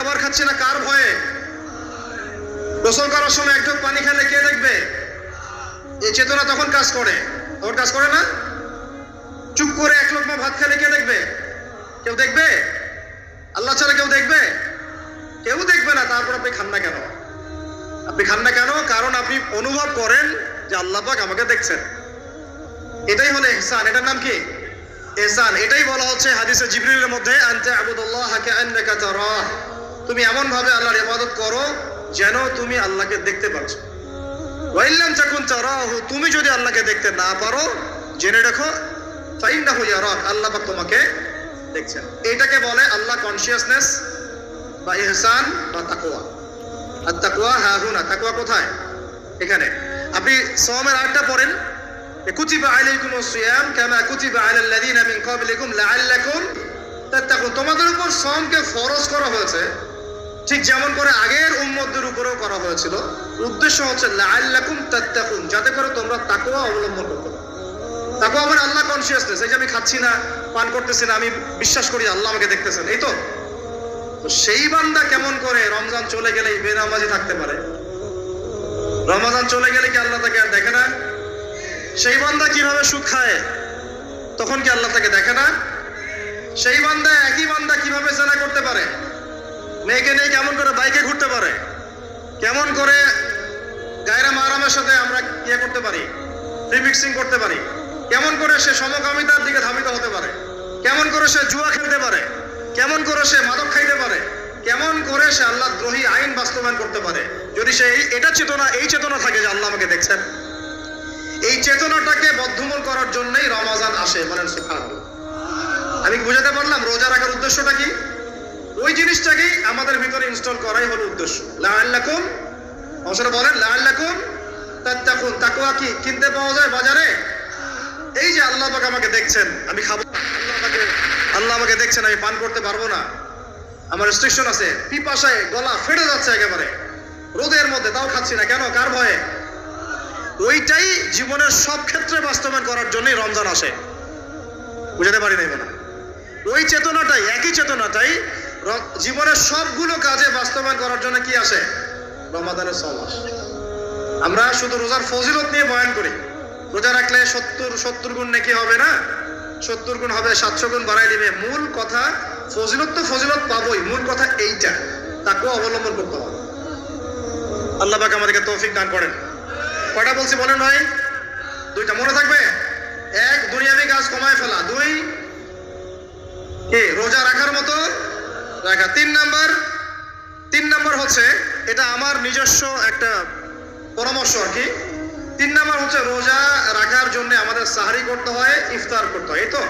খাবার খাচ্ছি না কার ভয়ে? গোসল করার সময় এক ঢোক পানি খেলে কে দেখবে? এই চেতনা তখন কাজ করে, তখন কাজ করে না? চুপ করে এক লোকমা ভাত খেলে কে দেখবে? কেউ দেখবে? আল্লাহ ছাড়া কেউ দেখবে? কেউ দেখবে না। তারপর আপনি খান না কেন? আপনি খান না কেন? কারণ আপনি অনুভব করেন যে আল্লাহ পাক আমাকে দেখছেন। এটাই হলো ইহসান। এটার নাম কি? ইহসান। এটাই বলা হচ্ছে হাদিসে জিবরিলের মধ্যে, আনতা আবুদুল্লাহ কাআন্নাকা তারাহ, তুমি এমন ভাবে আল্লাহর ইবাদত করো যেন তুমি আল্লাহকে দেখতে পাচ্ছ। ওয়া ইল্লাম তাকুন তারাহু, তুমি যদি আল্লাহকে দেখতে না পারো জেনে রাখো ফাইন্নাহু ইয়ারাক, আল্লাহ পাক তোমাকে দেখছেন। এটাকে বলে আল্লাহ কনসিয়াসনেস বা ইহসান বা তাকওয়া। আর তাকওয়া হাহুনা, তাকওয়া কোথায়? এখানে। আপনি সাওমের আয়াতটা পড়েন, কুতিবা আলাইকুমুস সিয়াম কামা কুতিবা আলাল লাযিনা মিন ক্বাবলিকুম লাআল্লাকুম তাত্তাকুন, তোমাদের উপর সাওমকে ফরজ করা হয়েছে ঠিক যেমন করে আগের উম্মতদের উপরেও করা হয়েছিল। উদ্দেশ্য হচ্ছে লাআল্লাকুম তাত্তাকুন, যাতে করে তোমরা তাকওয়া অবলম্বন করতে পারো। তাকওয়া মানে আল্লাহ কনসিয়াসনেস। এই যে আমি খাচ্ছি না, পান করতেছি না, আমি বিশ্বাস করি আল্লাহ আমাকে দেখতেছেন, এই তো। সেই বান্দা কেমন করে রমজান চলে গেলেই বেনামাজি থাকতে পারে? রমজান চলে গেলে কি আল্লাহ তাকে আর দেখে না? সেই বান্দা কিভাবে সুদ খায়, তখন কি আল্লাহ তাকে দেখে না? সেই বান্দা, একই বান্দা কিভাবে জেনা করতে পারে? মেয়েকে নিয়ে কেমন করে বাইকে ঘুরতে পারে? কেমন করে গায়রা মাহরামের সাথে আমরা ইয়ে করতে পারি, প্রিমিক্সিং করতে পারি? কেমন করে সে সমকামিতার দিকে ধাবিত হতে পারে? কেমন করে সে জুয়া খেলতে পারে? কেমন করে সে মাদক খাইতে পারে? কেমন করে সে আল্লাহ দ্রোহী আইন বাস্তবায়ন করতে পারে? যদি সে এটা চেতনা, এই চেতনা থাকে যে আল্লাহ আমাকে দেখছেন, এই চেতনাটাকে বদ্ধমূল করার জন্যই রমাজান আসে। বলেন সুবহানাল্লাহ। আমি বুঝাতে পারলাম রোজা রাখার উদ্দেশ্যটা কি? ওই জিনিসটাকেই আমাদের ভিতরে ইনস্টল করাই হলো উদ্দেশ্য। লাআল্লাকুম, অবশ্যই বলেন লাআল্লাকুম তাত্তাকুন। তাকওয়া কি কিনতে পাওয়া যায় বাজারে? এই যে আল্লাহ পাক আমাকে দেখছেন, আমি খাবো, আল্লাহ আমাকে দেখছেন, আমি পান করতে পারবো না, আমার রেস্ট্রিকশন আছে, পিপাসায় গলা ফেটে যাচ্ছে একেবারে রোদের মধ্যে, তাও খাচ্ছি না কেন? কার ভয়ে? ওইটাই জীবনের সব ক্ষেত্রে বাস্তবায়ন করার জন্যই রমজান আসে। বুঝাতে পারি নাই মনে? ওই চেতনাটাই, একই চেতনাটাই জীবনের সবগুলো কাজে বাস্তবায়ন করার জন্য কি আসে? রমাদানের সাওম আসে। আমরা শুধু রোজার ফজিলত নিয়ে বয়ান করি, রোজা রাখলে 70 গুণ নেকি হবে না, 70 গুণ হবে, 700 গুণ বাড়াই দিবে। মূল কথা ফজিলত তো ফজিলত পাবোই, মূল কথা এইটা, তাকেও অবলম্বন করতে হবে। আল্লাহ পাক আমাদেরকে তৌফিক দান করেন। কয়টা বলছি বলেন ভাই? দুইটা মনে থাকবে। এক, দুনিয়াবি কাজ কমায় ফেলা। দুই, কি রোজা রাখার মতো রাখা। তিন নাম্বার হচ্ছে, এটা আমার নিজস্ব একটা পরামর্শ আর কি। 3 নাম্বার হচ্ছে রোজা রাখার জন্য আমাদের সাহারি করতে হয়, ইফতার করতে হয়, এই তো।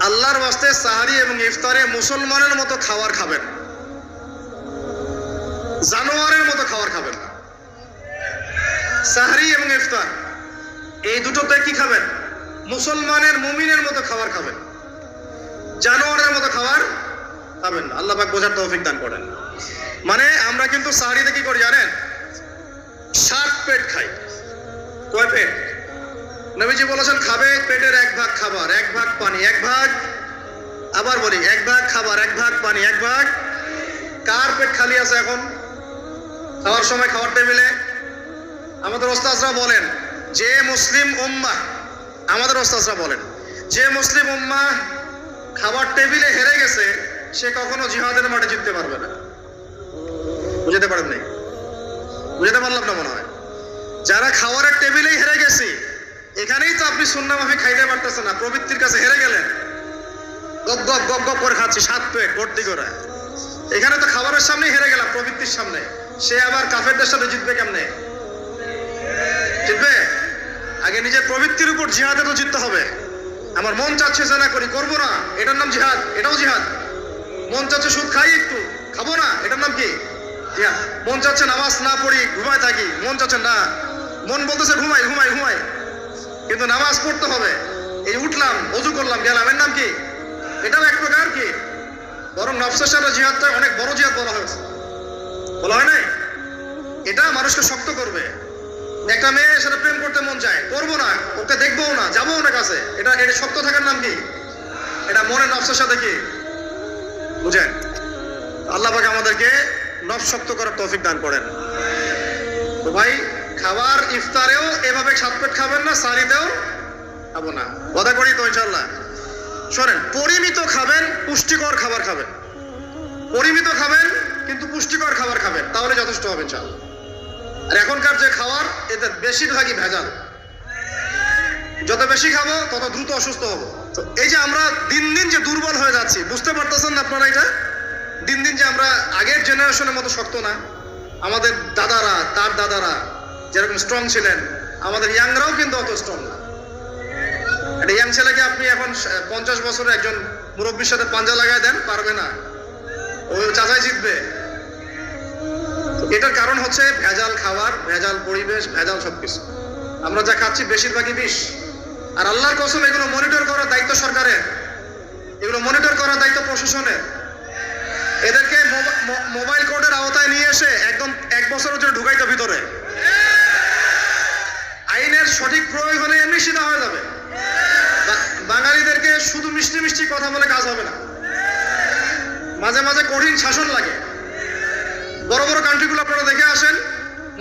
আল্লাহর ওয়াস্তে সাহারি এবং ইফতারে মুসলমানের মতো খাবার খাবেন, জানোয়ারের মতো খাবার খাবেন না। সাহারি এবং ইফতার এই দুটোতে কি খাবেন? মুসলমানের, মুমিনের মতো খাবার খাবেন, জানোয়ারের মতো খাবার খাবেন না। আল্লাহ পাক বোঝার তৌফিক দান করেন। মানে আমরা কিন্তু সাহারিতে কি করি জানেন? 7 পেট খাই। কয় পেট? নবীজি বলেছেন খাবে পেটের 1 ভাগ খাবার, 1 ভাগ পানি, 1 ভাগ, আবার বলি 1 ভাগ খাবার, 1 ভাগ পানি, 1 ভাগ। কার পেট খালি আছে এখন খাওয়ার সময় খাওয়ার টেবিলে? আমাদের ওস্তাদরা বলেন যে মুসলিম উম্মাহ, আমাদের ওস্তাদরা বলেন যে মুসলিম উম্মাহ খাবার টেবিলে হেরে গেছে, সে কখনো জিহাদের মাঠে জিততে পারবে না। বুঝতে পারেন নাই? বুঝতে পারলাম না মনে হয়। যারা খাবারের টেবিলেই হেরে গেছি, এখানেই তো আপনি সুন্নাহ মাফিক খাইতে পারতেছেন না, প্রবৃত্তির কাছে হেরে গেলেন, গপ গপ গপ গপ করে খাচ্ছি 7 পেট ভর্তি করে। এখানে তো খাবারের সামনেই হেরে গেলাম, প্রবৃত্তির সামনে। সে আবার কাফেরদের সাথে জিতবে কেমনে? জিতবে আগে নিজের প্রবৃত্তির উপর জিহাদে তো জিততে হবে। আমার মন চাচ্ছে জেনা করি, করবো না, এটার নাম জিহাদ, এটাও জিহাদ। মন চাচ্ছে সুদ খাই, একটু খাবো না, এটার নাম কি? জিহাদ। মন চাচ্ছে নামাজ না পড়ি, ঘুমায় থাকি, মন চাচ্ছে না, মন বলতেছে ঘুমাই ঘুমাই ঘুমাই, কিন্তু নামাজ পড়তে হবে। এই উঠলাম, ওযু করলাম, গেলাম, এর নাম কি? এটাও এক প্রকার কি? বরং নফসের সাথে জিহাদটা অনেক বড় জিহাদ বলা হয়েছে, বলা হয় নাই? এটা মানুষকে শক্ত করবে। একটা মেয়ের সাথে প্রেম করতে মন চায়, করবো না, ওকে দেখবোও না, যাবো না কাছে, এটা শক্ত থাকার নাম কি? এটা মনে নফসের সাথে কি বুঝেন? আল্লাহ পাক আমাদেরকে নফস শক্ত করার তৌফিক দান করেন। তো ভাই, খাবার ইফতারেও এভাবে সাত পেট খাবেন না, সারিতেও খাবো না, কথা করি তো ইনশাল্লাহ। শোনেন, পরিমিত খাবেন, পুষ্টিকর খাবার খাবেন, পরিমিত খাবেন কিন্তু পুষ্টিকর খাবার খাবেন, তাহলে যথেষ্ট হবে ইনশাল্লাহ। আর এখনকার যে খাবার, এতে বেশিরভাগই ভেজাল। যত বেশি খাবো তত দ্রুত অসুস্থ হবো। তো এই যে আমরা দিন দিন যে দুর্বল হয়ে যাচ্ছি, বুঝতে পারতেছেন না আপনারা? এটা দিন দিন যে আমরা আগের জেনারেশনের মতো শক্ত না। আমাদের দাদারা, তার দাদারা যেরকম স্ট্রং ছিলেন, আমাদের ইয়াংরাও কিন্তু অত স্ট্রং না। একটা ইয়াং ছেলেকে আপনি এখন 50 বছরের একজন মুরব্বীর সাথে পাঞ্জা লাগায় দেন, পারবে না, ওই চাচাই জিতবে। এটার কারণ হচ্ছে ভেজাল খাবার, ভেজাল পরিবেশ, ভেজাল সবকিছু। আমরা যা খাচ্ছি বেশিরভাগই বিষ। আর আল্লাহর কসম, এগুলো মনিটর করার দায়িত্ব সরকারের, এগুলো মনিটর করার দায়িত্ব প্রশাসনের। এদেরকে মোবাইল কোর্টের আওতায় নিয়ে এসে একদম 1 বছরের জন্য ঢুকাইতো ভিতরে। আইনের সঠিক প্রয়োগ হলে এমনি সিধা হয়ে যাবে। বাঙালিদেরকে শুধু মিষ্টি মিষ্টি কথা বলে কাজ হবে না, মাঝে মাঝে কঠিন শাসন লাগে। বড় বড় কান্ট্রিগুলো আপনারা দেখে আসেন,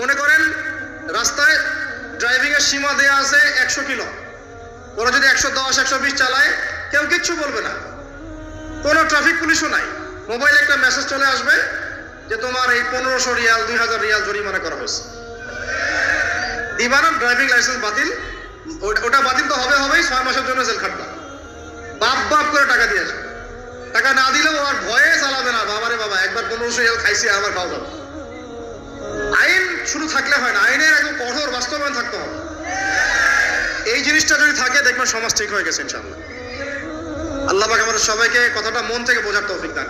মনে করেন রাস্তায় ড্রাইভিং এর সীমা দেয়া আছে 100 কিলো। ওরা যদি 110, 120 চালায়, কেউ কিচ্ছু বলবে না, কোনো ট্রাফিক পুলিশও নাই। মোবাইলে একটা মেসেজ চলে আসবে যে তোমার এই 1500 রিয়াল, 2000 রিয়াল জরিমানা করা হয়েছে। দিবানা ড্রাইভিং লাইসেন্স বাতিল। ওটা বাতিল তো হবেই, 6 মাসের জন্য জেল খাটবা। বাপ করে টাকা দিয়ে আসবে। টাকা না দিলেও আর ভয়ে চালাবে না। বাবারে বাবা, একবার 1500 রিয়াল খাইছি, আবার খাওয়া যাবে। আইন শুধু থাকলে হয় না, আইনের একদম কঠোর বাস্তবায়ন থাকতে হবে। এই জিনিসটা যদি থাকে, দেখবেন সমাজ ঠিক হয়ে গেছে ইনশাআল্লাহ। আল্লাহ পাক আমাদের সবাইকে কথাটা মন থেকে বোঝার তৌফিক দান।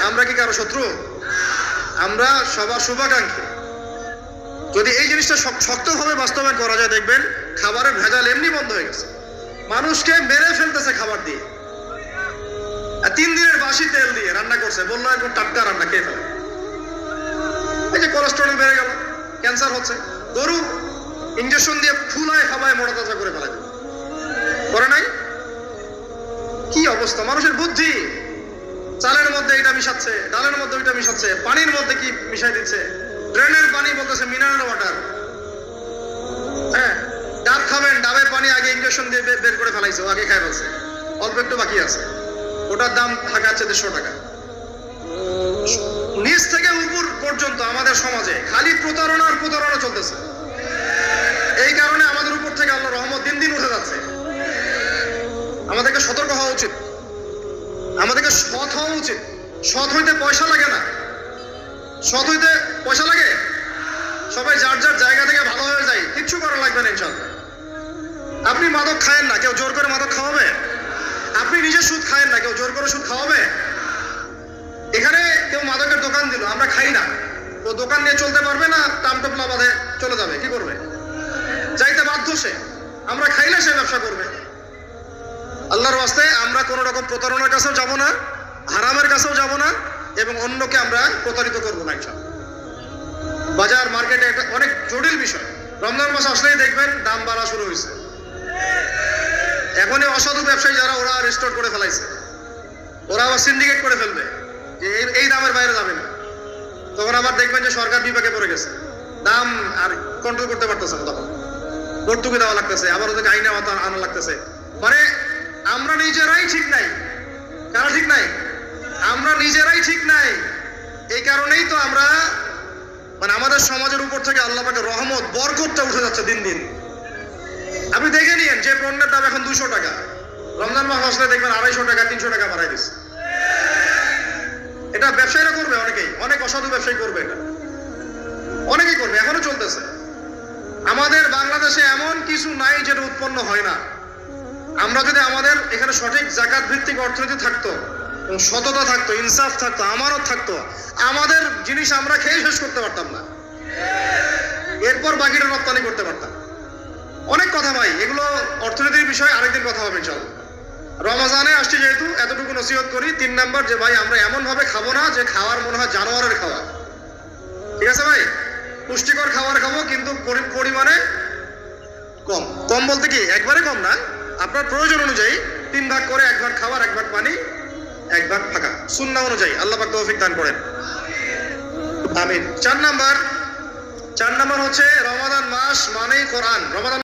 আমরা কি কারো শত্রু? আমরা সবার শুভাকাঙ্ক্ষী। যদি এই জিনিসটা শক্তভাবে বাস্তবায়ন করা যায়, দেখবেন খাবারের ভেজাল এমনি বন্ধ হয়ে গেছে। মানুষকে মেরে ফেলতেছে খাবার দিয়ে, 3 দিনের বাসি তেল দিয়ে রান্না করছে, বললো একদম টাটকা রান্না, খেয়ে ফেলে। এই যে কোলেস্টেরল বেড়ে গেল, ক্যান্সার হচ্ছে। গরু ইঞ্জেকশন দিয়ে ফুলায় খাবায় মোটা তাজা করে ফেলা করে নাই? কি অবস্থা মানুষের বুদ্ধি! চালের মধ্যে এটা মিশাচ্ছে, ডালের মধ্যে ওইটা মিশাচ্ছে, পানির মধ্যে কি মিশাই দিচ্ছে। ড্রেনের পানি বলতেছে মিনারেল ওয়াটার। হ্যাঁ, ডাব খাবেন, ডাবের পানি আগে ইঞ্জেকশন দিয়ে বের করে ফেলাইছে, আগে খাই ফেলছে, অল্প একটু বাকি আছে। ওটার দাম থাকাচ্ছে 150 টাকা। নিচ থেকে উপর পর্যন্ত আমাদের সমাজে খালি প্রতারণা চলতেছে। এই কারণে আমাদের উপর থেকে আল্লাহর রহমত দিন দিন উঠে যাচ্ছে। আমাদেরকে সতর্ক হওয়া উচিত, আমাদেরকে সৎ হওয়া উচিত। সৎ হইতে পয়সা লাগে না, সৎ হইতে পয়সা লাগে। সবাই যার যার জায়গা থেকে ভালো হয়ে যায়, কিচ্ছু করা লাগবে না ইনশাআল্লাহ। আপনি মাদক খায়েন না, কেউ জোর করে মাদক খাওয়াবে? আপনি নিজে সুদ খায়েন না, কেউ জোর করে সুদ খাওয়াবে? এখানে কেউ মাদকের দোকান দিল, আমরা খাই না, তো দোকান নিয়ে চলতে পারবে না, টামটোপলা বাঁধে চলে যাবে, কি করবে? চাইতে বাধ্য সে। আমরা খাইলে সে ব্যবসা করবে। আল্লাহর ওয়াস্তে আমরা কোনো রকম প্রতারণার কাছেও যাব না, হারামের কাছেও যাব না, এবং অন্যকে আমরা প্রতারিত করবো না ইনশাআল্লাহ। বাজার মার্কেটে একটা অনেক জটিল বিষয়। রমজান মাস আসলেই দেখবেন দাম বাড়া শুরু হয়েছে। এখনই অসাধু ব্যবসায়ী যারা, ওরা রিস্টোর করে ফেলাইছে, ওরা আবার সিন্ডিকেট করে ফেলবে যে এই দামের বাইরে যাবে না। তখন আবার দেখবেন যে সরকার বিপাকে পড়ে গেছে, দাম আর কন্ট্রোল করতে পারতেছে না, তখন ভর্তুকি দেওয়া লাগতেছে, আবার ওদেরকে আইনে আনা লাগতেছে। মানে আমরা নিজেরাই ঠিক নাই। কারা ঠিক নাই? আমরা নিজেরাই ঠিক নাই। এই কারণেই তো আমরা, মানে আমাদের সমাজের উপর থেকে আল্লাহ পাকের রহমত, বরকতটা উঠে যাচ্ছে দিন দিন। আপনি দেখে নিয়েন, যে পণ্যের দাম এখন 200 টাকা, রমজান মাস আসলে দেখবেন 250 টাকা, 300 টাকা বাড়াই দিচ্ছে। এটা ব্যবসায়ীরা করবে, অনেক অসাধু ব্যবসায়ী করবে, এটা অনেকেই করবে, এখনো চলতেছে। আমাদের বাংলাদেশে এমন কিছু নাই যেটা উৎপন্ন হয় না। আমরা যদি আমাদের এখানে সঠিক জাকাত ভিত্তিক অর্থনীতি থাকতো, সততা থাকতো, ইনসাফ থাকতো, আমানত থাকতো, আমাদের জিনিস আমরা খেয়ে শেষ করতে পারতাম না, এরপর বাকিটা রপ্তানি করতে পারতাম। অনেক কথা ভাই, এগুলো অর্থনীতির বিষয়, আরেকদিন কথা হবে ইনশাআল্লাহ। রমজানে আসছি যেহেতু, এতটুকু নসিহত করি। 3 নাম্বার, যে ভাই আমরা এমন ভাবে খাবো না যে খাওয়ার মনে হয় জানোয়ারের খাওয়া। ঠিক আছে ভাই? পুষ্টিকর খাবার খাবো, কিন্তু পরিমাণে কম। কম বলতে কি একবারে কম না, আপনার প্রয়োজন অনুযায়ী 3 ভাগ করে, 1 ভাগ খাবার, 1 ভাগ পানি, এক ভাগ ফাঁকা। সুন্নাহ অনুযায়ী আল্লাহ পাক তৌফিক দান করেন, আমিন। 4 নাম্বার হচ্ছে রমাদান মাস মানেই কোরআন। রমাদান